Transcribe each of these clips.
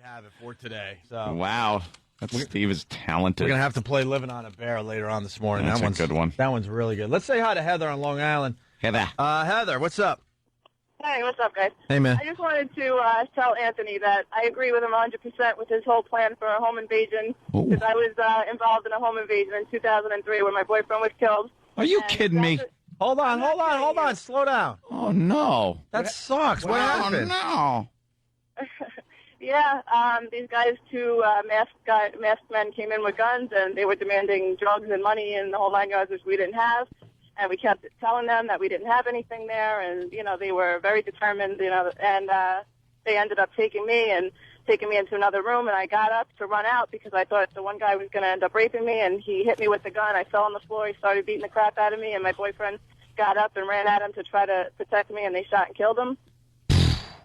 have it for today. So wow. Steve is talented. We're going to have to play Living on a Bear later on this morning. That's a good one. That one's really good. Let's say hi to Heather on Long Island. Heather. Heather, what's up? Hey, what's up, guys? Hey, man. I just wanted to tell Anthony that I agree with him 100% with his whole plan for a home invasion, because I was involved in a home invasion in 2003 where my boyfriend was killed. Are you kidding me? Hold on. Slow down. Oh, no. That sucks. What happened? Oh, no. Yeah, these guys, two masked men came in with guns, and they were demanding drugs and money and the whole 9 yards, which we didn't have. And we kept telling them that we didn't have anything there, and, they were very determined, and they ended up taking me into another room, and I got up to run out because I thought the one guy was going to end up raping me, and he hit me with the gun. I fell on the floor. He started beating the crap out of me, and my boyfriend got up and ran at him to try to protect me, and they shot and killed him.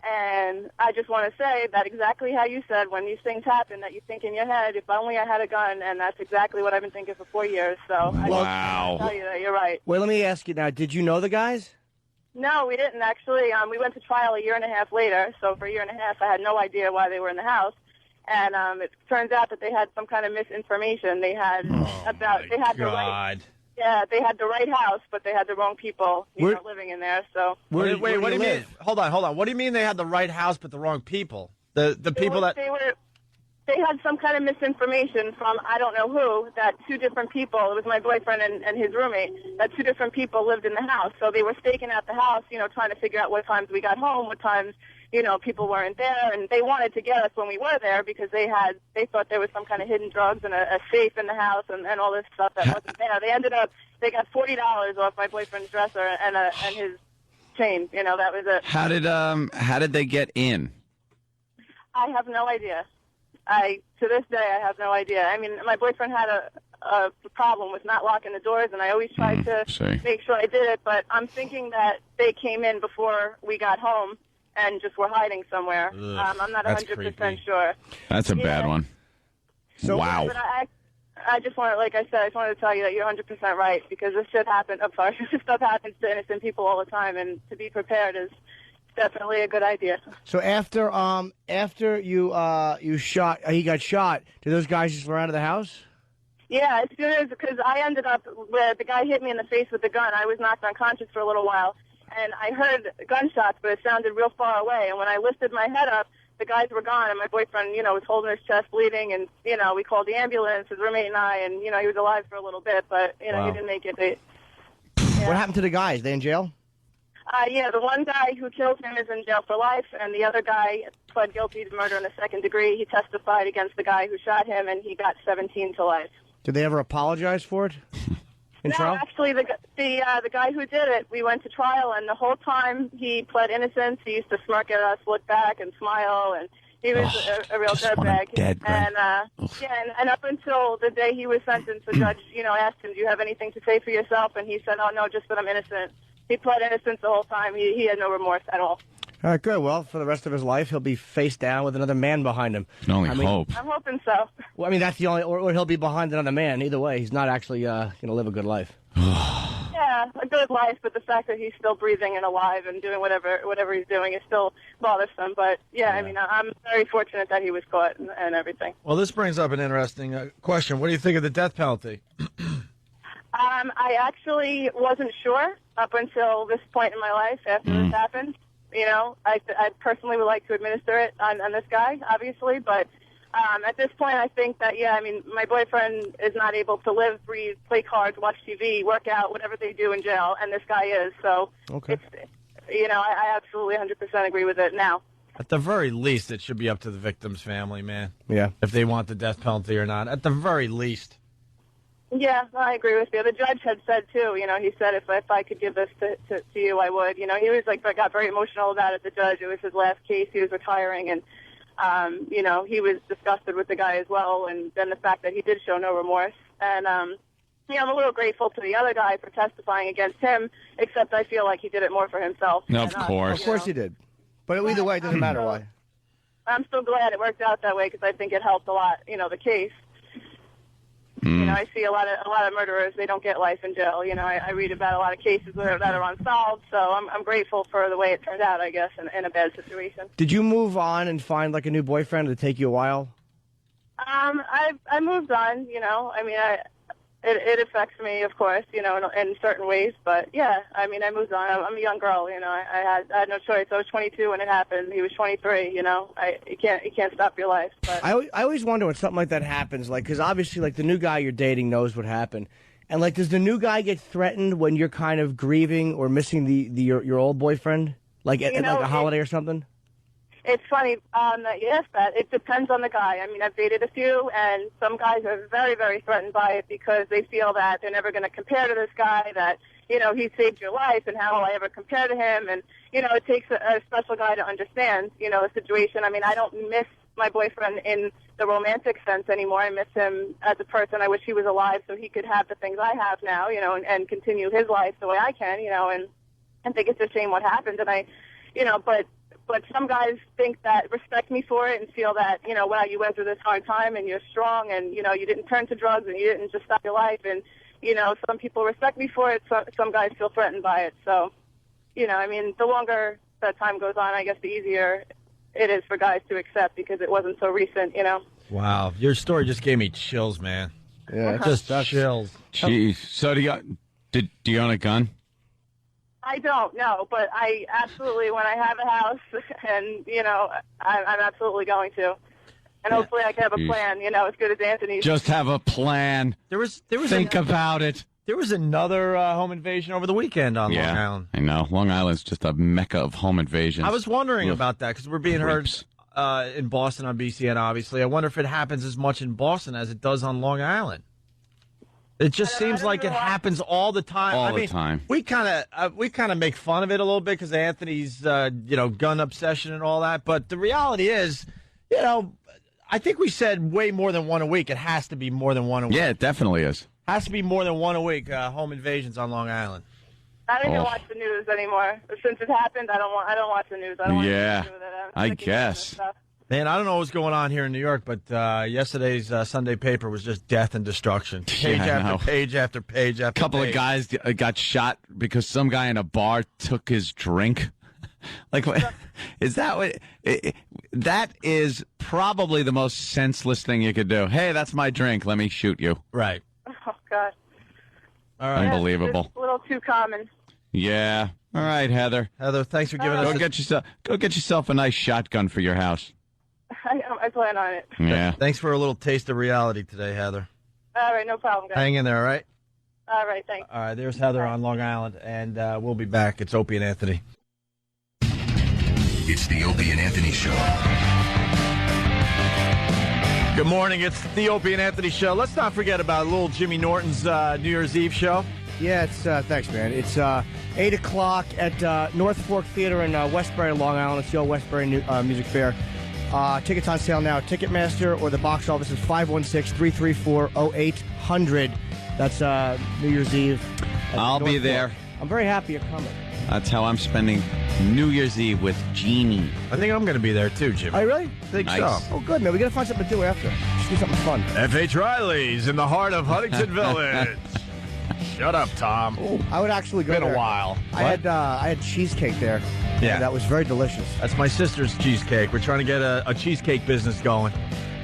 And I just want to say that exactly how you said, when these things happen, that you think in your head, if only I had a gun, and that's exactly what I've been thinking for 4 years. So I just want to tell you that you're right. Well, let me ask you now, did you know the guys? No, we didn't, actually. We went to trial a year and a half later, so for a year and a half I had no idea why they were in the house. And it turns out that they had some kind of misinformation. They had they had the right house, but they had the wrong people living in there. So wait, what do you mean? Hold on. What do you mean they had the right house but the wrong people? The people that they had some kind of misinformation from I don't know who, that two different people, it was my boyfriend and his roommate, that two different people lived in the house. So they were staking out the house, trying to figure out what times we got home, what times people weren't there, and they wanted to get us when we were there because they thought there was some kind of hidden drugs and a safe in the house and all this stuff that wasn't there. They got $40 off my boyfriend's dresser and his chain. That was it. How did they get in? I have no idea. To this day, I have no idea. I mean, my boyfriend had a problem with not locking the doors, and I always tried to make sure I did it, but I'm thinking that they came in before we got home and just were hiding somewhere. I'm not 100% sure. That's a bad one. So, wow. But I just want to, like I said, I just wanted to tell you that you're 100% right, because this shit happens. I'm sorry, this stuff happens to innocent people all the time, and to be prepared is definitely a good idea. So after you shot, he got shot, did those guys just run out of the house? Yeah, as soon as, because I ended up where the guy hit me in the face with the gun. I was knocked unconscious for a little while, and I heard gunshots, but it sounded real far away. And when I lifted my head up, the guys were gone, and my boyfriend, was holding his chest bleeding, and, we called the ambulance, his roommate and I, and, he was alive for a little bit, but, he didn't make it. What happened to the guys? They in jail? Yeah, the one guy who killed him is in jail for life, and the other guy pled guilty to murder in the second degree. He testified against the guy who shot him, and he got 17 to life. Did they ever apologize for it? No, actually, the guy who did it, we went to trial, and the whole time he pled innocence. He used to smirk at us, look back, and smile, and he was a real dirtbag. And up until the day he was sentenced, the judge, asked him, "Do you have anything to say for yourself?" And he said, "Oh no, just that I'm innocent." He pled innocence the whole time. He had no remorse at all. All right, good. Well, for the rest of his life, he'll be face down with another man behind him. Can only hope. I'm hoping so. Well, I mean, that's the only, or he'll be behind another man. Either way, he's not actually going to live a good life. Yeah, a good life, but the fact that he's still breathing and alive and doing whatever he's doing is still bothersome. But yeah, I mean, I'm very fortunate that he was caught and everything. Well, this brings up an interesting question. What do you think of the death penalty? I actually wasn't sure up until this point in my life after this happened. I personally would like to administer it on this guy, obviously, but at this point I think that, my boyfriend is not able to live, breathe, play cards, watch TV, work out, whatever they do in jail, and this guy is. So, okay. I absolutely 100% agree with it now. At the very least, it should be up to the victim's family, man. Yeah. If they want the death penalty or not. At the very least. Yeah, I agree with you. The judge had said, too, he said if I could give this to you, I would. He was got very emotional about it, the judge. It was his last case. He was retiring, and, he was disgusted with the guy as well, and then the fact that he did show no remorse. And, I'm a little grateful to the other guy for testifying against him, except I feel like he did it more for himself. No, of course. Of course he did. But either way, it doesn't matter why. I'm still glad it worked out that way, because I think it helped a lot, the case. know, I see a lot of murderers. They don't get life in jail. You know, I read about a lot of cases that are unsolved. So I'm grateful for the way it turned out, I guess, in a bad situation. Did you move on and find like a new boyfriend? Did it take you a while? I moved on. You know, I mean, it affects me, of course, you know, in certain ways. But yeah, I mean, I moved on. I'm a young girl, you know. I had no choice. I was 22 when it happened. He was 23. You know, you can't stop your life. But I always wonder when something like that happens, like, because obviously, like, the new guy you're dating knows what happened, and like, does the new guy get threatened when you're kind of grieving or missing your old boyfriend, like at like a holiday or something? It's funny that you asked that. It depends on the guy. I mean, I've dated a few, and some guys are very, very threatened by it because they feel that they're never going to compare to this guy, that, you know, he saved your life, and how will I ever compare to him? And, you know, it takes a special guy to understand, you know, the situation. I mean, I don't miss my boyfriend in the romantic sense anymore. I miss him as a person. I wish he was alive so he could have the things I have now, you know, and continue his life the way I can, you know, and think it's a shame what happened. And I, you know, but some guys think that, respect me for it, and feel that, you know, wow, you went through this hard time and you're strong, and, you know, you didn't turn to drugs and you didn't just stop your life. And, you know, some people respect me for it. Some guys feel threatened by it. So, you know, I mean, the longer that time goes on, I guess the easier it is for guys to accept because it wasn't so recent, you know. Wow. Your story just gave me chills, man. Yeah, just chills. Jeez. So do you own a gun? I don't know, but I absolutely, when I have a house, and, you know, I'm absolutely going to. And hopefully I can have a plan, you know, as good as Anthony's. Just have a plan. There was Think about it. There was another home invasion over the weekend on Long Island. I know. Long Island's just a mecca of home invasions. I was wondering about that because we're being heard in Boston on BCN, obviously. I wonder if it happens as much in Boston as it does on Long Island. It just seems like it happens all the time. All the time. We kind of make fun of it a little bit because of Anthony's gun obsession and all that. But the reality is, you know, I think we said way more than one a week. It has to be more than one a week. Yeah, it definitely is. Has to be more than one a week. Home invasions on Long Island. I don't even watch the news anymore. Since it happened, I don't watch the news. I don't want anything to do with it. I guess. Man, I don't know what's going on here in New York, but yesterday's Sunday paper was just death and destruction. Page after page after page after couple page. of guys got shot because some guy in a bar took his drink. Like, is that what? That is probably the most senseless thing you could do. Hey, that's my drink. Let me shoot you. Right. Oh, God. All right. Unbelievable. It's a little too common. Yeah. All right, Heather. Heather, thanks for giving us. Go get yourself a nice shotgun for your house. I plan on it. Yeah. Thanks for a little taste of reality today, Heather. All right, no problem, guys. Hang in there, all right? All right, thanks. All right, there's Heather on Long Island, and we'll be back. It's Opie and Anthony. It's the Opie and Anthony Show. Good morning. It's the Opie and Anthony Show. Let's not forget about little Jimmy Norton's New Year's Eve show. Yeah, it's thanks, man. It's 8 o'clock at North Fork Theater in Westbury, Long Island. It's the old Westbury Music Fair. Tickets on sale now. Ticketmaster or the box office is 516-334-0800. That's New Year's Eve. I'll be there. I'm very happy you're coming. That's how I'm spending New Year's Eve with Jeannie. I think I'm going to be there too, Jimmy. Oh, you really? I think Nice. so. Oh, good, man. We got to find something to do after. Just do something fun. F.H. Riley's in the heart of Huntington Village. Shut up, Tom. I would actually go Been there. a while. I had cheesecake there. Yeah. That was very delicious. That's my sister's cheesecake. We're trying to get a cheesecake business going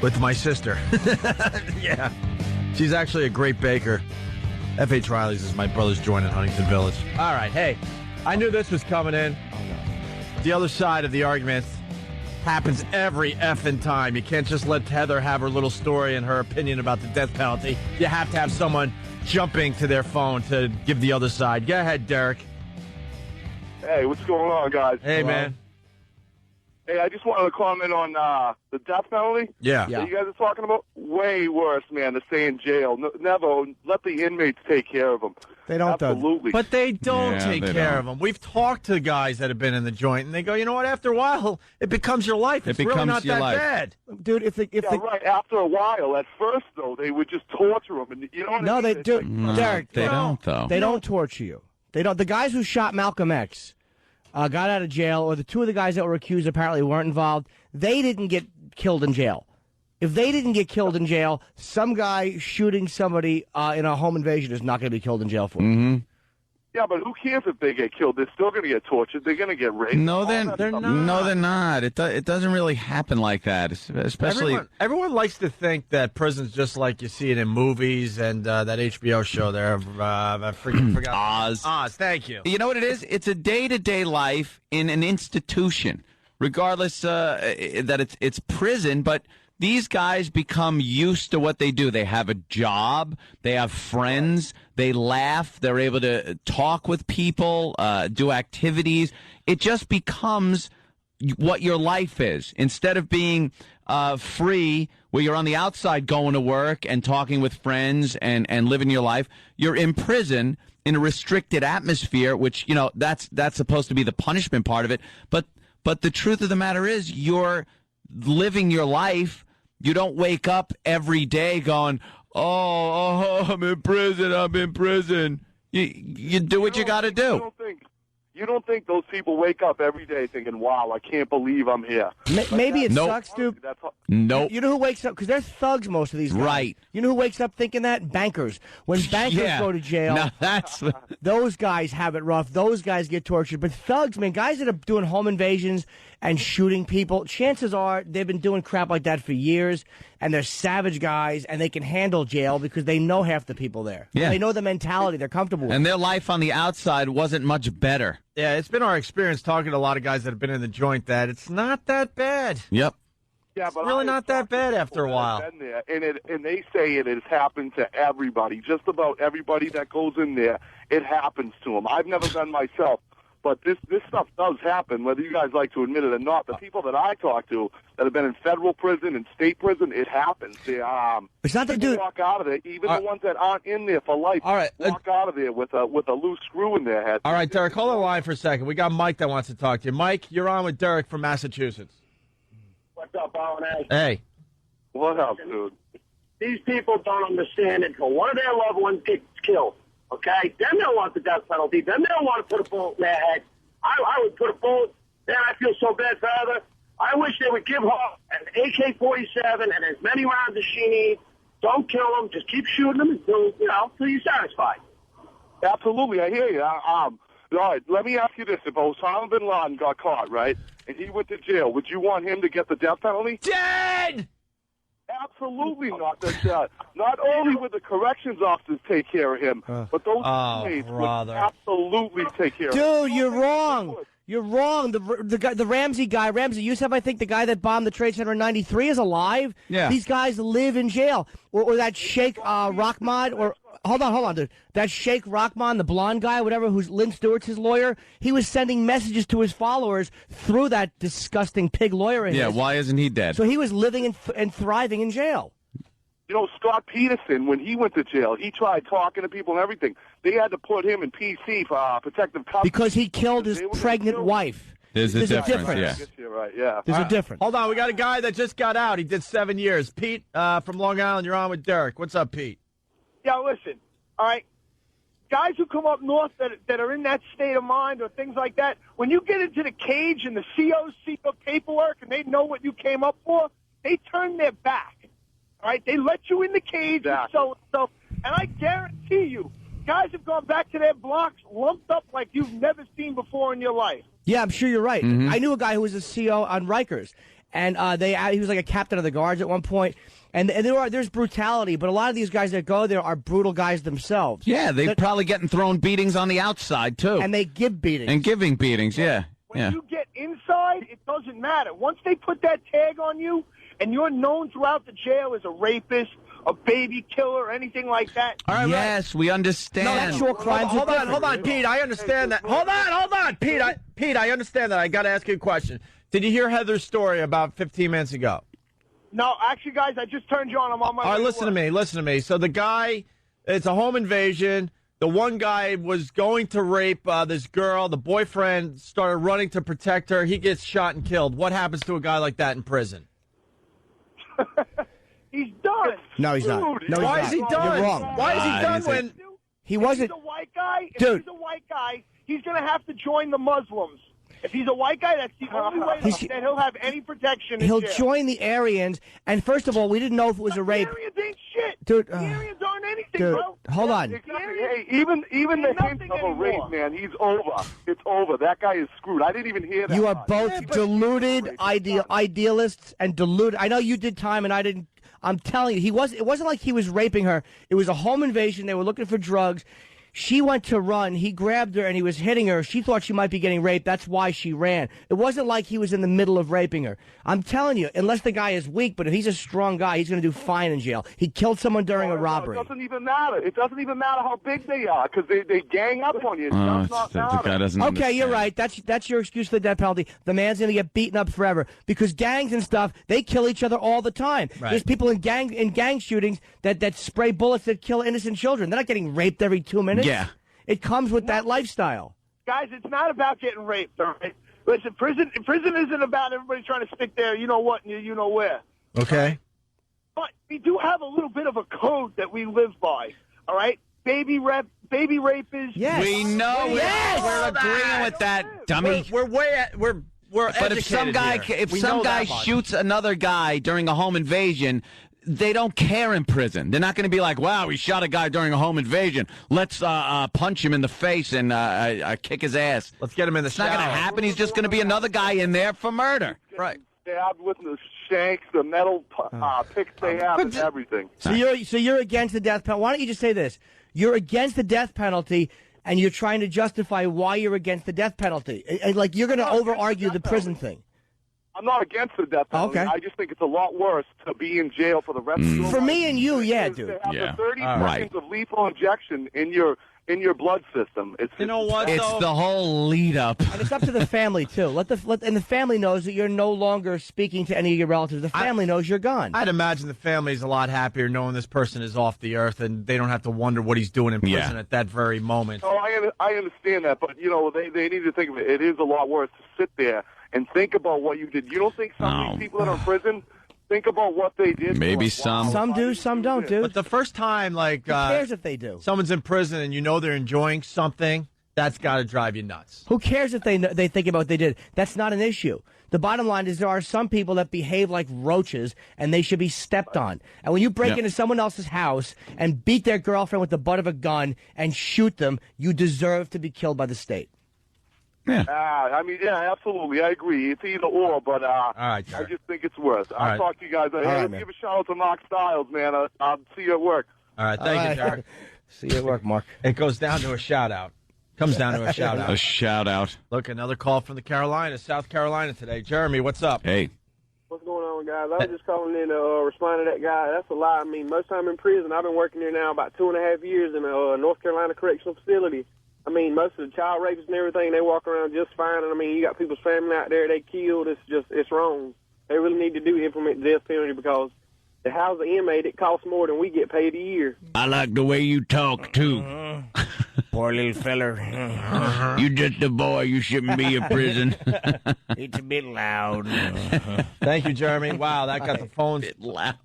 with my sister. Yeah. She's actually a great baker. F.H. Riley's is my brother's joint in Huntington Village. All right, hey, I knew this was coming in. Oh, no. The other side of the argument happens every effing time. You can't just let Heather have her little story and her opinion about the death penalty. You have to have someone jumping to their phone to give the other side. Go ahead, Derek. Hey, what's going on, guys? Hey, man. Hey, I just wanted to comment on the death penalty. Yeah. That you guys are talking about. Way worse, man, to stay in jail. Never let the inmates take care of them. They don't, though. Absolutely. But they don't Yeah, take they care don't. of them. We've talked to guys that have been in the joint, and they go, you know what? After a while, it becomes your life. It's really becomes not your that life. bad. Dude, if Yeah, right. After a while, at first though, they would just torture them, and you know what I No, mean? they It's do. like- No, Derek, they no. don't, though. They don't torture you. They don't. The guys who shot Malcolm X got out of jail, or the two of the guys that were accused apparently weren't involved. They didn't get killed in jail. If they didn't get killed in jail, some guy shooting somebody in a home invasion is not going to be killed in jail for it. Mm-hmm. Yeah, but who cares if they get killed? They're still going to get tortured. They're going to get raped. No, they're not. No, they're not. It doesn't really happen like that, especially. Everyone likes to think that prison's just like you see it in movies and that HBO show there. I freaking forgot. Oz. Oz, thank you. You know what it is? It's a day-to-day life in an institution, regardless that it's prison, but these guys become used to what they do. They have a job. They have friends. They laugh. They're able to talk with people, do activities. It just becomes what your life is. Instead of being free, where you're on the outside going to work and talking with friends and living your life, you're in prison in a restricted atmosphere, which, you know, that's supposed to be the punishment part of it. But the truth of the matter is you're living your life. You don't wake up every day going, oh, I'm in prison, I'm in prison. You do what you got to do. You don't think those people wake up every day thinking, wow, I can't believe I'm here? Maybe it sucks, dude. Nope. You know who wakes up? Because they're thugs, most of these guys. Right. You know who wakes up thinking that? Bankers. When bankers go to jail, now that's those guys have it rough. Those guys get tortured. But thugs, man, guys that are doing home invasions and shooting people, chances are they've been doing crap like that for years, and they're savage guys, and they can handle jail because they know half the people there. Yeah. They know the mentality. They're comfortable with and it. their life on the outside wasn't much better. Yeah, it's been our experience talking to a lot of guys that have been in the joint that it's not that bad. Yep. Yeah, but It's really not that bad after a while. Been there, and they say it has happened to everybody. Just about everybody that goes in there, it happens to them. I've never been myself, but this stuff does happen, whether you guys like to admit it or not. The people that I talk to that have been in federal prison and state prison, it happens. They, It's not that dude. walk out of there, even the ones that aren't in there for life. All right, walk out of there with a loose screw in their head. All right, Derek, hold on the line for a second. We got Mike that wants to talk to you. Mike, you're on with Derek from Massachusetts. What's up, Alan? Hey. What up, dude? These people don't understand until one of their loved ones gets killed, okay? Then they'll want the death penalty. Then they'll want to put a bullet in their head. I would put a bullet. Then I feel so bad for her. I wish they would give her an AK-47 and as many rounds as she needs. Don't kill them. Just keep shooting them until you're satisfied. Absolutely, I hear you. All right, let me ask you this. If Osama bin Laden got caught, right, and he went to jail, would you want him to get the death penalty? Dead! Absolutely not. Not only would the corrections officers take care of him, but those inmates would absolutely take care of him. Dude, you're wrong. You're wrong. The Ramsey guy, Ramsey Youssef, I think the guy that bombed the Trade Center in '93 is alive. Yeah. These guys live in jail. Or that Sheikh Rahman, or hold on, dude. That Sheikh Rahman, the blonde guy, whatever, who's Lynn Stewart's his lawyer, he was sending messages to his followers through that disgusting pig lawyer of his. Yeah, why isn't he dead? So he was living and thriving in jail. You know, Scott Peterson, when he went to jail, he tried talking to people and everything. They had to put him in PC for protective custody. Because he killed his pregnant wife. There's a difference. Yeah. You're right, yeah. There's a difference. Hold on, we got a guy that just got out. He did 7 years. Pete from Long Island, you're on with Derek. What's up, Pete? Yeah, listen, all right? Guys who come up north that are in that state of mind or things like that, when you get into the cage and the COs see the paperwork and they know what you came up for, they turn their back. All right, they let you in the cage and so, and I guarantee you, guys have gone back to their blocks lumped up like you've never seen before in your life. Yeah, I'm sure you're right. Mm-hmm. I knew a guy who was a CO on Rikers, and he was like a captain of the guards at one point. And there's brutality, but a lot of these guys that go there are brutal guys themselves. Yeah, they're probably getting thrown beatings on the outside, too. And they give beatings. And giving beatings, yeah. When you get inside, it doesn't matter. Once they put that tag on you, and you're known throughout the jail as a rapist, a baby killer, anything like that. All right, yes, we understand. No, actual crimes. Hold on, Pete. I understand that. Hold on, Pete. I understand that. I got to ask you a question. Did you hear Heather's story about 15 minutes ago? No, actually, guys, I just turned you on. I'm on my way. All right, listen to me. So the guy, it's a home invasion. The one guy was going to rape this girl. The boyfriend started running to protect her. He gets shot and killed. What happens to a guy like that in prison? He's done. No, he's not. No, Why is he done? You're wrong. Why is he done when he wasn't? If he's a white guy, Dude. he's going to have to join the Muslims. If he's a white guy, that's the only way that he'll have any protection. He'll join the Aryans, and first of all, we didn't know if it was a rape. The Aryans ain't shit. Dude, the Aryans aren't anything, dude, bro. hold on. Hey, even the hint of a rape, man, he's over. It's over. That guy is screwed. I didn't even hear that. You are both deluded idealists and deluded. I know you did time, and I didn't. I'm telling you, it wasn't like he was raping her. It was a home invasion. They were looking for drugs. She went to run. He grabbed her and he was hitting her. She thought she might be getting raped. That's why she ran. It wasn't like he was in the middle of raping her. I'm telling you, unless the guy is weak, but if he's a strong guy, he's going to do fine in jail. He killed someone during a robbery. It doesn't even matter. It doesn't even matter how big they are because they gang up on you. It does not matter. The guy doesn't Okay, understand. you're right. That's your excuse for the death penalty. The man's going to get beaten up forever because gangs and stuff, they kill each other all the time. Right. There's people in gang shootings that spray bullets that kill innocent children. They're not getting raped every 2 minutes. Yeah. It comes with that lifestyle. Guys, it's not about getting raped, all right? Listen, prison isn't about everybody trying to stick there, you know what, and you know where. Okay. But we do have a little bit of a code that we live by, all right? Baby rape is... Yes. We know. Yes. We're agreeing with that, dummy. We're But if some guy shoots another guy during a home invasion, they don't care in prison. They're not going to be like, wow, we shot a guy during a home invasion. Let's punch him in the face and kick his ass. Let's get him in the It's not going to happen. He's just going to be another guy in there for murder. Right. Stabbed with the shanks, the metal picks they have, and everything. So you're against the death penalty. Why don't you just say this? You're against the death penalty, and you're trying to justify why you're against the death penalty. Like, you're going to over-argue the prison thing. I'm not against the death penalty. Okay. I just think it's a lot worse to be in jail for the rest of your life. For me and you, yeah, dude. To have Yeah. the 30 Right. seconds of lethal injection in your blood system. You know what? It's the whole lead up. And it's up to the family, too. And the family knows that you're no longer speaking to any of your relatives. The family knows you're gone. I'd imagine the family's a lot happier knowing this person is off the earth and they don't have to wonder what he's doing in prison at that very moment. Oh, I understand that, but they need to think of it. It is a lot worse to sit there and think about what you did. You don't think some of these people that are in prison think about what they did? Maybe some. Some do, some don't, dude. But the first time, like, Who cares if they do? someone's in prison and you know they're enjoying something, that's got to drive you nuts. Who cares if they think about what they did? That's not an issue. The bottom line is there are some people that behave like roaches, and they should be stepped on. And when you break into someone else's house and beat their girlfriend with the butt of a gun and shoot them, you deserve to be killed by the state. Yeah. Absolutely. I agree. It's either or, but right, I Jared. just think it's worse. I'll right. talk to you guys. right, Give a shout out to Mark Stiles, man. I'll see you at work. All right, thank you, Jared. See you at work, Mark. It goes down to a shout-out. Comes down to a shout-out. A shout out. Look, another call from the Carolinas, South Carolina today. Jeremy, what's up? Hey. What's going on, guys? I was just calling in to respond to that guy. That's a lie. I mean, most time in prison, I've been working there now about 2.5 years in a North Carolina correctional facility. I mean, most of the child rapists and everything, they walk around just fine. And I mean, you got people's family out there they killed. It's wrong. They really need to implement the death penalty because to house an inmate, it costs more than we get paid a year. I like the way you talk, too. Poor little feller. You just a boy. You shouldn't be in prison. It's a bit loud. Thank you, Jeremy. Wow, that got the phones. Loud.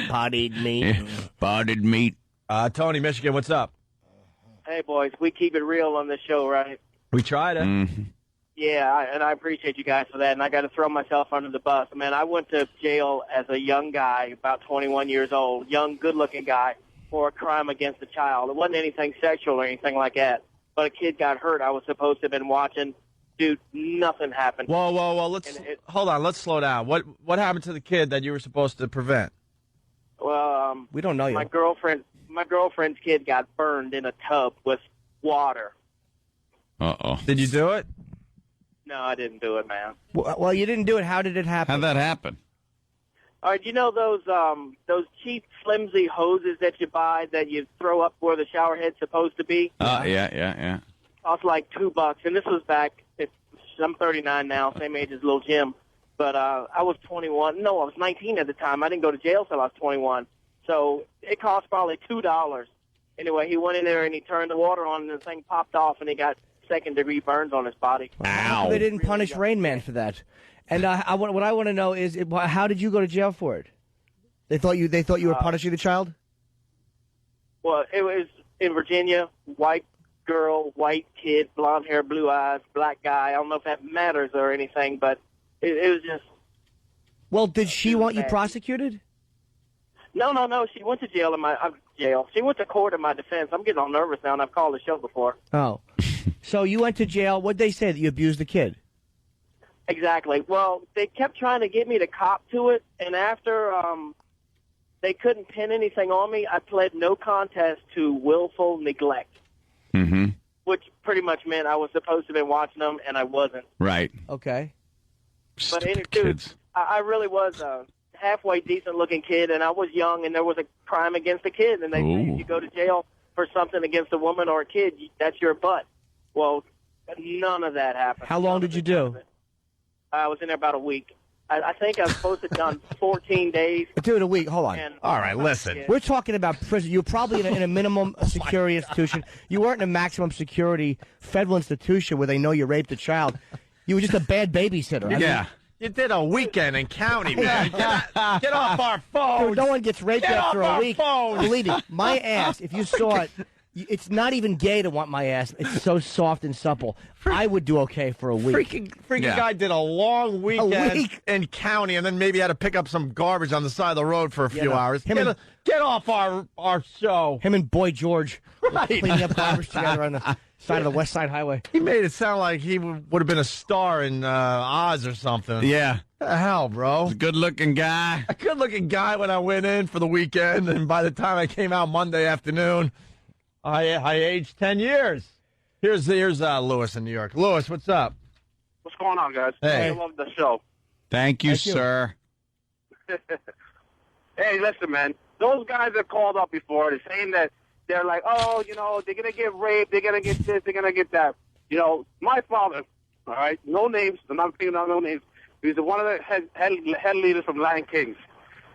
Potted meat. Potted meat. Tony, Michigan, what's up? Hey, boys, we keep it real on this show, right? We tried it. Mm-hmm. Yeah, and I appreciate you guys for that, and I got to throw myself under the bus. Man, I went to jail as a young guy, about 21 years old, young, good-looking guy, for a crime against a child. It wasn't anything sexual or anything like that, but a kid got hurt. I was supposed to have been watching. Dude, nothing happened. Whoa. Hold on. Let's slow down. What happened to the kid that you were supposed to prevent? Well, We don't know you. my girlfriend's kid got burned in a tub with water. Uh-oh. Did you do it? No, I didn't do it, man. Well, you didn't do it. How did it happen? How'd that happen? All right, you know those cheap, flimsy hoses that you buy that you throw up where the shower head's supposed to be? Yeah. Cost like $2, and this was back. I'm 39 now, same age as Lil Jim, but I was 21. No, I was 19 at the time. I didn't go to jail till I was 21, so it cost probably $2. Anyway, he went in there and he turned the water on, and the thing popped off, and he got second-degree burns on his body. Ow. They didn't punish Rain Man for that. And what I want to know is, how did you go to jail for it? They thought you were punishing the child? Well, it was in Virginia, white girl, white kid, blonde hair, blue eyes, black guy. I don't know if that matters or anything, but it was just. Well, did she want you prosecuted? No. She went to jail jail. She went to court in my defense. I'm getting all nervous now, and I've called the show before. Oh. So you went to jail. What'd they say, that you abused the kid? Exactly. Well, they kept trying to get me to cop to it, and after they couldn't pin anything on me, I pled no contest to willful neglect, which pretty much meant I was supposed to have been watching them, and I wasn't. Right. Okay. But anyway, dude, I really was a halfway decent-looking kid, and I was young, and there was a crime against a kid, and they say if you go to jail for something against a woman or a kid, that's your butt. Well, none of that happened. How long did you do? I was in there about a week. I think I was supposed to have done 14 days. Dude, a week. Hold on. All right, listen. We're talking about prison. You were probably in a minimum security institution. You weren't in a maximum security federal institution where they know you raped a child. You were just a bad babysitter. Yeah. You did a weekend in county, man. Get off our phone. Dude, no one gets raped after a week. Believe me, my ass, if you saw it, it's not even gay to want my ass. It's so soft and supple. I would do okay for a week. Freaking guy did a long weekend in county, and then maybe had to pick up some garbage on the side of the road for a few hours. Get off our show. Him and Boy George cleaning up garbage together on the side of the West Side Highway. He made it sound like he would have been a star in Oz or something. Yeah. What the hell, bro? A good-looking guy. A good-looking guy when I went in for the weekend, and by the time I came out Monday afternoon, I aged 10 years. Here's Lewis in New York. Lewis, what's up? What's going on, guys? Hey. I love the show. Thank you, sir. Hey, listen, man. Those guys that called up before, they're saying that they're like, oh, you know, they're going to get raped, they're going to get this, they're going to get that. You know, my father, all right, no names, I'm not thinking of no names. He's one of the head leaders from Lion Kings.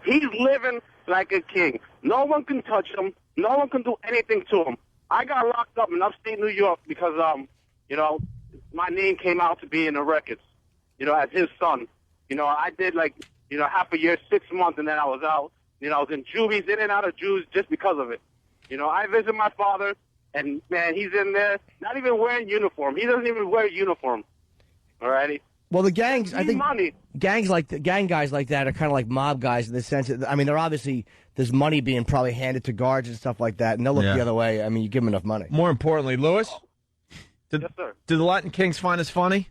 He's living like a king. No one can touch him. No one can do anything to him. I got locked up in upstate New York because, you know, my name came out to be in the records, you know, as his son. You know, I did like, you know, half a year, 6 months, and then I was out. You know, I was in juvies, in and out of Jews just because of it. You know, I visit my father, and, man, he's in there, not even wearing uniform. He doesn't even wear uniform. All righty? Well, the gangs, I think gang guys like that are kind of like mob guys in the sense that, I mean, they're obviously, there's money being probably handed to guards and stuff like that, and they'll look the other way. I mean, you give them enough money. More importantly, Lewis, Yes, sir. did the Latin Kings find us funny?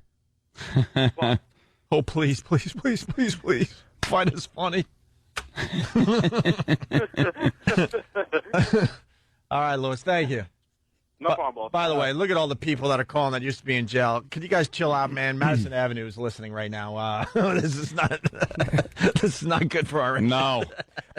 Oh, please, please, please, please, please, find us funny. All right, Lewis, thank you. No problem, boss. By the way, look at all the people that are calling that used to be in jail. Could you guys chill out, man? Madison Avenue is listening right now. This is not good for our. No,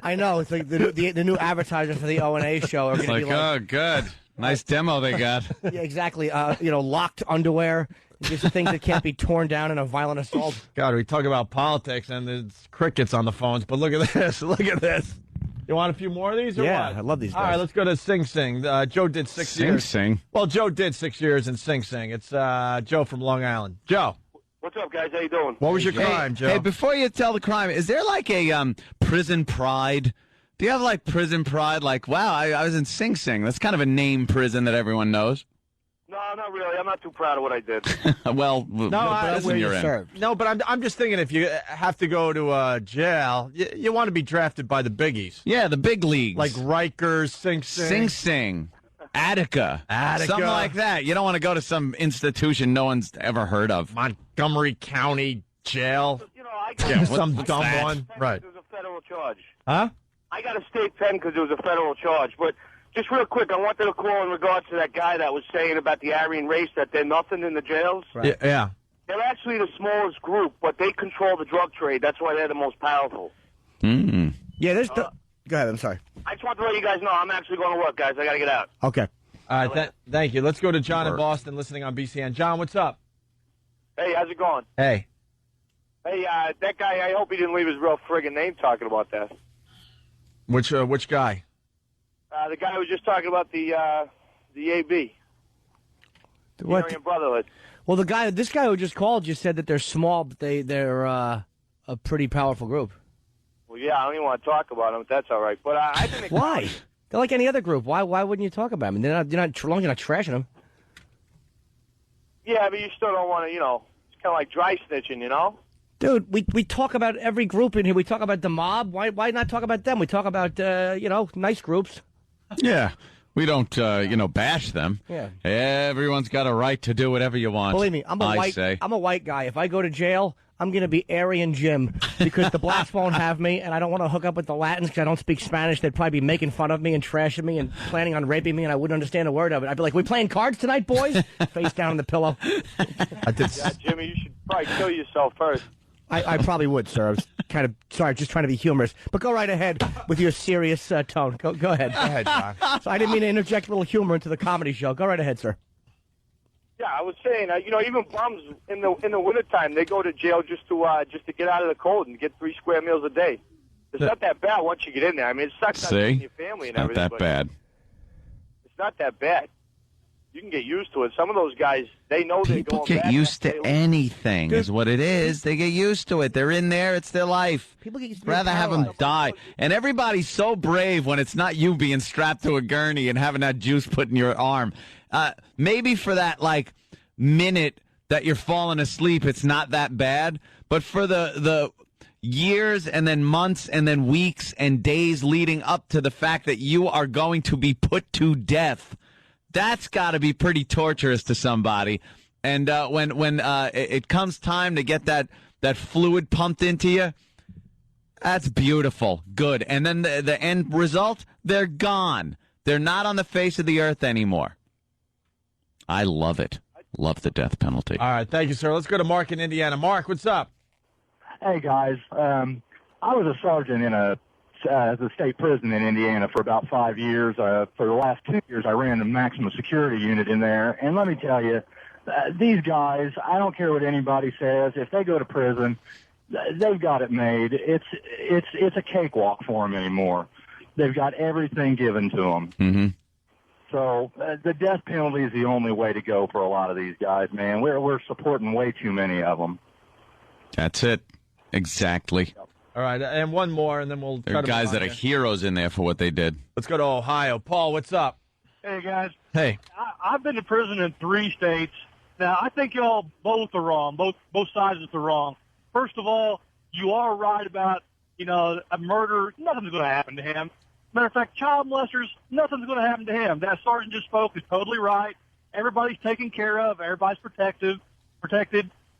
I know. It's like the new advertisers for the O&A show are going to be like, oh, good, nice demo they got. Yeah, exactly. You know, locked underwear, just things that can't be torn down in a violent assault. God, we talk about politics and there's crickets on the phones, but look at this. Look at this. You want a few more of these? Or yeah, what? I love these guys. All right, let's go to Sing Sing. Joe did 6 years. Sing Sing? Well, Joe did 6 years in Sing Sing. It's Joe from Long Island. Joe. What's up, guys? How you doing? What was your crime, Joe? Hey, before you tell the crime, is there like a prison pride? Do you have like prison pride? Like, wow, I was in Sing Sing. That's kind of a name prison that everyone knows. No, not really. I'm not too proud of what I did. Well, prison you're in. Served. No, but I'm just thinking if you have to go to jail, you want to be drafted by the biggies. Yeah, the big leagues. Like Rikers, Sing Sing. Sing Sing. Attica. Something like that. You don't want to go to some institution no one's ever heard of. Montgomery County Jail. You know, I got Some what's dumb that? one. Right. It was a federal charge. Huh? I got a state pen because it was a federal charge. But just real quick, I wanted to call in regards to that guy that was saying about the Aryan race, that they're nothing in the jails. Right. Yeah. They're actually the smallest group, but they control the drug trade. That's why they're the most powerful. Mm. Yeah, there's. Go ahead. I'm sorry. I just want to let you guys know I'm actually going to work, guys. I got to get out. Okay. All right. Thank you. Let's go to John in Boston, listening on BCN. John, what's up? Hey, how's it going? Hey. Hey, that guy, I hope he didn't leave his real friggin' name talking about that. Which guy? The guy who was just talking about the AB. The What? Aryan Brotherhood. Well, this guy who just called just said that they're small, but they're a pretty powerful group. Well, yeah, I don't even want to talk about them, but that's all right. But I think Why? They're like any other group. Why wouldn't you talk about them? You're not trashing them. Yeah, but you still don't want to, it's kind of like dry snitching, Dude, we talk about every group in here. We talk about the mob. Why not talk about them? We talk about, nice groups. Yeah. We don't, bash them. Yeah. Everyone's got a right to do whatever you want. Believe me, I'm a white guy. If I go to jail, I'm going to be Aryan Jim because the blacks won't have me, and I don't want to hook up with the Latins because I don't speak Spanish. They'd probably be making fun of me and trashing me and planning on raping me, and I wouldn't understand a word of it. I'd be like, we playing cards tonight, boys? Face down on the pillow. Yeah, Jimmy, you should probably kill yourself first. I probably would, sir. I was kind of sorry, just trying to be humorous. But go right ahead with your serious tone. Go ahead. Go ahead, John. So I didn't mean to interject a little humor into the comedy show. Go right ahead, sir. Yeah, I was saying, even bums in the wintertime, they go to jail just to get out of the cold and get 3 square meals a day. It's not that bad once you get in there. I mean, it sucks not seeing your family and everything. Not that bad. It's not that bad. You can get used to it. Some of those guys, they know they're going back. People get used to anything, is what it is. They get used to it. They're in there. It's their life. People get used to rather have them die. And everybody's so brave when it's not you being strapped to a gurney and having that juice put in your arm. Maybe for that, minute that you're falling asleep, it's not that bad. But for the years and then months and then weeks and days leading up to the fact that you are going to be put to death, that's got to be pretty torturous to somebody. And when it comes time to get that fluid pumped into you, that's beautiful. Good. And then the end result, they're gone. They're not on the face of the earth anymore. I love it. Love the death penalty. All right. Thank you, sir. Let's go to Mark in Indiana. Mark, what's up? Hey, guys. I was a sergeant in the state prison in Indiana for about 5 years. For the last 2 years, I ran the maximum security unit in there. And let me tell you, these guys, I don't care what anybody says. If they go to prison, they've got it made. It's a cakewalk for them anymore. They've got everything given to them. Mm-hmm. So the death penalty is the only way to go for a lot of these guys, man. We're supporting way too many of them. That's it. Exactly. All right, and one more, and then we'll... There are guys that are heroes in there for what they did. Let's go to Ohio. Paul, what's up? Hey, guys. Hey. I've been to prison in 3 states. Now, I think y'all both are wrong. Both sides are wrong. First of all, you are right about, a murder. Nothing's going to happen to him. Matter of fact, child molesters, nothing's going to happen to him. That sergeant just spoke is totally right. Everybody's taken care of. Everybody's protected.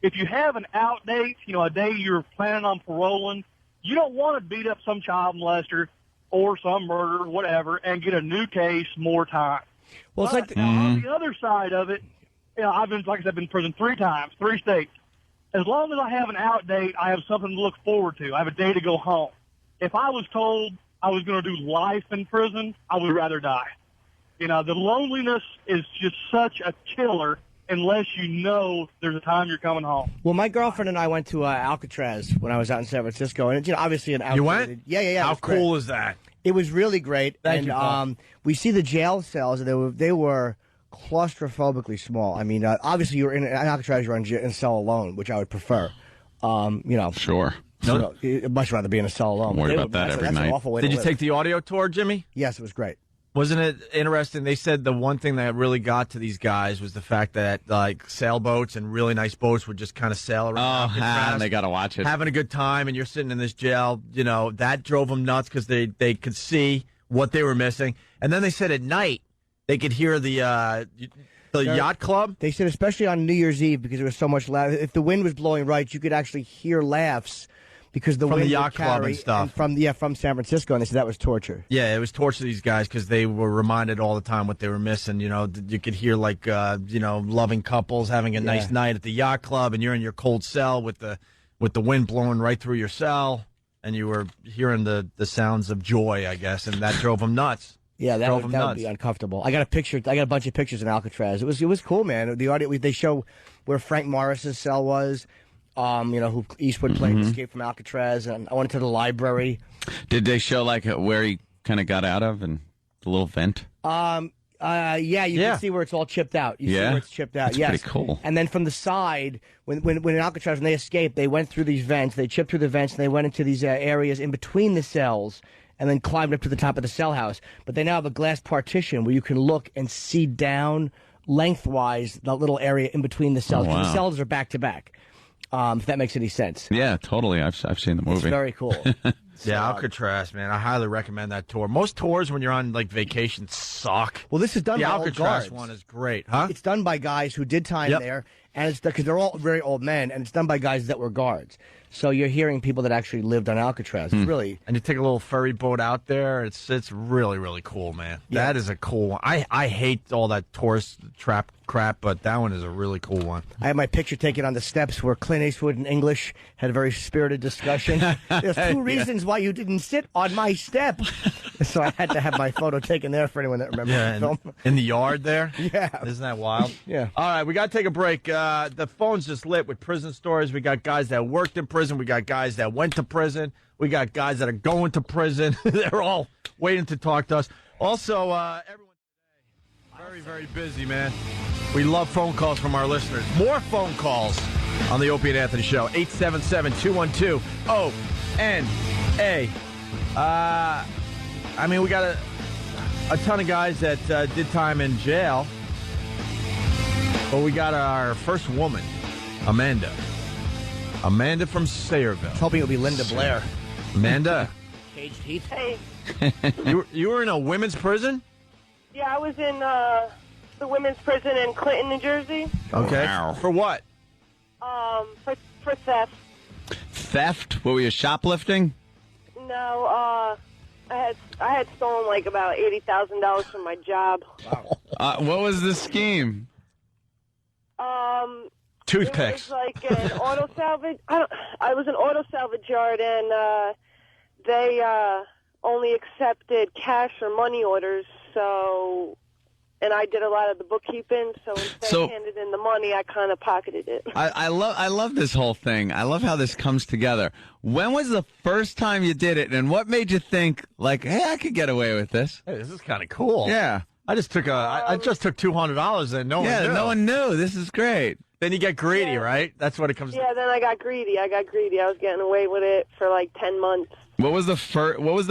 If you have an out date, a day you're planning on paroling, you don't want to beat up some child molester or some murderer, whatever, and get a new case more time. Well, it's like on the other side of it, I've been in prison 3 times, 3 states. As long as I have an out date, I have something to look forward to. I have a day to go home. If I was told I was going to do life in prison, I would rather die. The loneliness is just such a killer unless you know there's a time you're coming home. Well, my girlfriend and I went to Alcatraz when I was out in San Francisco, and obviously an You went? Yeah. How cool is that? It was really great. Thank you, Paul. We see the jail cells, and they were claustrophobically small. I mean, obviously you were in Alcatraz, you're in a cell alone, which I would prefer. Sure. No, I'd much rather be in a cell alone. Don't worry about that every night. An awful way Did to you live. take the audio tour, Jimmy? Yes, it was great. Wasn't it interesting? They said the one thing that really got to these guys was the fact that sailboats and really nice boats would just kind of sail around. They got to watch it. Having a good time, and you're sitting in this jail. That drove them nuts because they could see what they were missing. And then they said at night they could hear the yacht club. They said especially on New Year's Eve because there was so much loud. If the wind was blowing right, you could actually hear laughs. Because the from wind the yacht club and stuff. From San Francisco, and they said that was torture. Yeah, it was torture to these guys because they were reminded all the time what they were missing. You could hear loving couples having a nice night at the yacht club, and you're in your cold cell with the wind blowing right through your cell, and you were hearing the sounds of joy, I guess, and that drove them nuts. Yeah, that would be uncomfortable. I got a bunch of pictures in Alcatraz. It was cool, man. The audio they show where Frank Morris's cell was. Who Eastwood played Escape from Alcatraz, and I went to the library. Did they show where he kind of got out of and the little vent? You can see where it's all chipped out. You see where it's chipped out. That's pretty cool. And then from the side, when in Alcatraz, when they escaped, they went through these vents. They chipped through the vents, and they went into these areas in between the cells, and then climbed up to the top of the cell house. But they now have a glass partition where you can look and see down lengthwise the little area in between the cells. Oh, wow. The cells are back to back. If that makes any sense. Yeah, totally. I've seen the movie. It's very cool. Yeah, Alcatraz, man. I highly recommend that tour. Most tours when you're on like vacation suck. Well, this is done the by Alcatraz old guards. one is great, huh? It's done by guys who did time there, and it's because they're all very old men, and it's done by guys that were guards. So you're hearing people that actually lived on Alcatraz. It's really, and you take a little ferry boat out there. It's really, really cool, man. Yeah. That is a cool one. I hate all that tourist trap crap, but that one is a really cool one. I had my picture taken on the steps where Clint Eastwood and English had a very spirited discussion. There's two reasons why you didn't sit on my step. So I had to have my photo taken there for anyone that remembers the film. In the yard there? Yeah. Isn't that wild? Yeah. All right, we got to take a break. The phone's just lit with prison stories. We got guys that worked in prison. We got guys that went to prison. We got guys that are going to prison. They're all waiting to talk to us. Also, everyone today, very, very busy, man. We love phone calls from our listeners. More phone calls on the Opie and Anthony Show. 877-212-ONA. I mean, we got a ton of guys that did time in jail. But we got our first woman, Amanda. Amanda from Sayreville. I was hoping it would be Linda Blair. Amanda. Caged Heath. Hey. You were in a women's prison? Yeah, I was in the women's prison in Clinton, New Jersey. Okay. Wow. For what? For theft. Theft? What were you, shoplifting? No, I had stolen like about $80,000 from my job. What was the scheme? Toothpicks. It was like an auto salvage. I was an auto salvage yard, and they only accepted cash or money orders. So, and I did a lot of the bookkeeping. So instead of handing in the money, I kind of pocketed it. I love this whole thing. I love how this comes together. When was the first time you did it, and what made you think like, hey, I could get away with this? Hey, this is kind of cool. Yeah. I just took $200 and no one knew. No one knew. This is great. Then you get greedy, right? That's what it comes to. Yeah, then I got greedy. I was getting away with it for like 10 months. What was the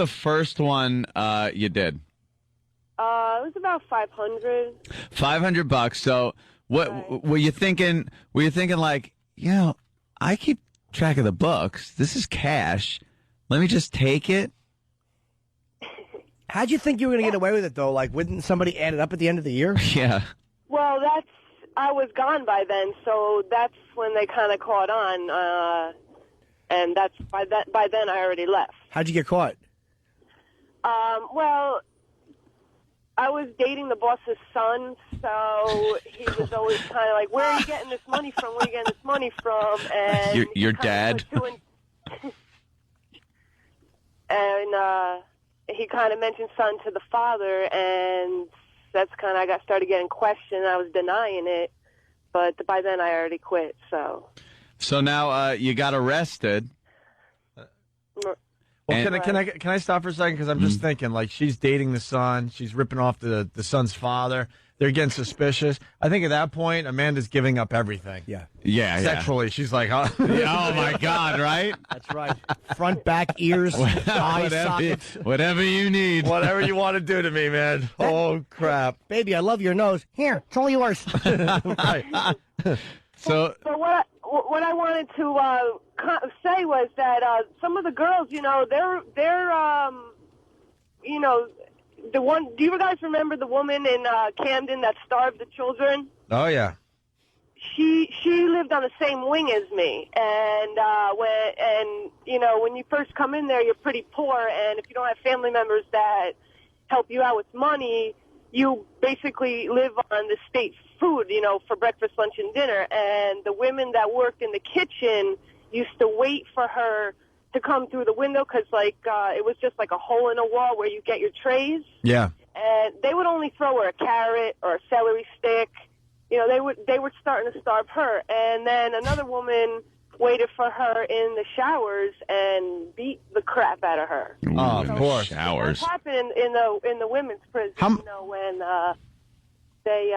first one you did? It was about $500. $500. So what were you thinking? Were you thinking like, I keep track of the books. This is cash. Let me just take it. How'd you think you were going to get away with it, though? Like, wouldn't somebody add it up at the end of the year? Yeah. Well, I was gone by then, so that's when they kind of caught on, and that's by then I already left. How'd you get caught? Well, I was dating the boss's son, so he was always kind of like, "Where are you getting this money from? Where are you getting this money from?" And your dad. And he kind of mentioned son to the father, and that's kind of, I started getting questioned. I was denying it, but by then I already quit. So now you got arrested. Well, can I stop for a second? Because I'm just thinking, like, she's dating the son. She's ripping off the son's father. They're getting suspicious. I think at that point, Amanda's giving up everything. Yeah. Sexually, she's like, oh my God, right? That's right. Front, back, ears, eyes, sockets. Whatever you need. Whatever you want to do to me, man. Oh, crap. Baby, I love your nose. Here, it's all yours. Right. So what I wanted to say was that some of the girls, they're the one. Do you guys remember the woman in Camden that starved the children? Oh yeah. She lived on the same wing as me, and when you first come in there, you're pretty poor, and if you don't have family members that help you out with money, you basically live on the state food, for breakfast, lunch, and dinner. And the women that worked in the kitchen used to wait for her to come through the window because, it was just like a hole in a wall where you get your trays. Yeah. And they would only throw her a carrot or a celery stick. They were starting to starve her. And then another woman waited for her in the showers and beat the crap out of her. Oh, of course. Showers. That happened in the women's prison. When they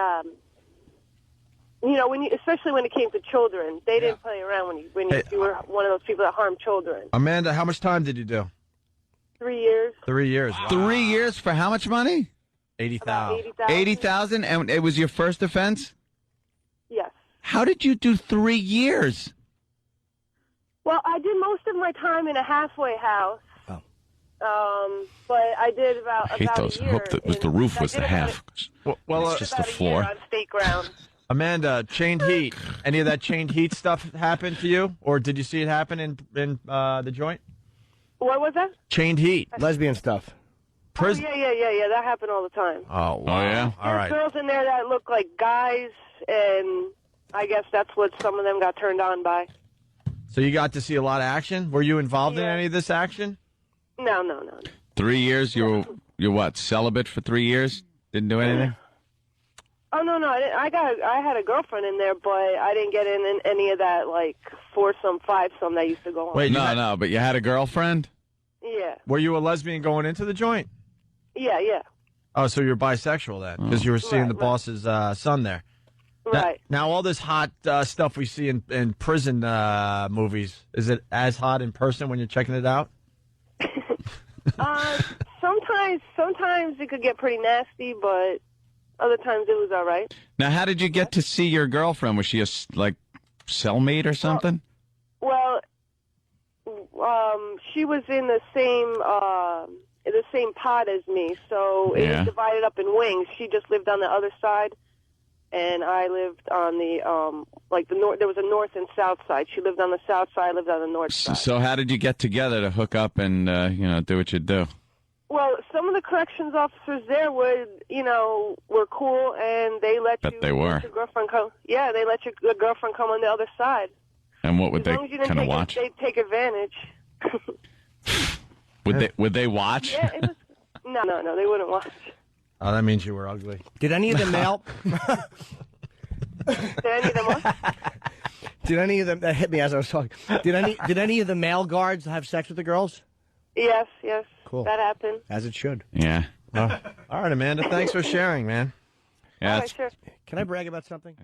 especially when it came to children, they didn't play around when you were one of those people that harm children. Amanda, how much time did you do? 3 years. 3 years. Wow. 3 years for how much money? 80,000. 80,000. 80,000, and it was your first offense? Yes. How did you do 3 years? Well, I did most of my time in a halfway house. But I did about I hate about those. a I year. hope that was the roof was the half. Well, it's just the floor. On state ground. Amanda, chained heat. Any of that chained heat stuff happen to you, or did you see it happen in the joint? What was that? Chained heat, lesbian stuff. Prison. Yeah. That happened all the time. Oh, wow. Oh, yeah? All right. There's girls in there that look like guys, and I guess that's what some of them got turned on by. So you got to see a lot of action. Were you involved in any of this action? No. 3 years? You're what? Celibate for 3 years? Didn't do anything? Oh no, I had a girlfriend in there, but I didn't get in any of that like foursome, fivesome that used to go on. Wait, No, but you had a girlfriend? Yeah. Were you a lesbian going into the joint? Yeah. Oh, so you're bisexual then, because you were seeing the boss's son there. Right. Now, all this hot stuff we see in prison movies, is it as hot in person when you're checking it out? Sometimes it could get pretty nasty, but other times it was all right. Now, how did you get to see your girlfriend? Was she a cellmate or something? Well, she was in the same pod as me, so it was divided up in wings. She just lived on the other side, and I lived on the the north. There was a north and south side. She lived on the south side. I lived on the north side. So how did you get together to hook up and do what you do? Well, some of the corrections officers there were cool, and they let they were. let your girlfriend come. Yeah, they let your girlfriend come on the other side. And what would as they long as you didn't kind of take watch? They'd take advantage. Would they watch? Yeah, it was, no, they wouldn't watch. Oh, that means you were ugly. Did any of the male? Did any of them what? Did any of them that hit me as I was talking? Did any of the male guards have sex with the girls? Yes. Cool. That happened. As it should. Yeah. All right, Amanda. Thanks for sharing, man. Yeah. All right, sure. Can I brag about something?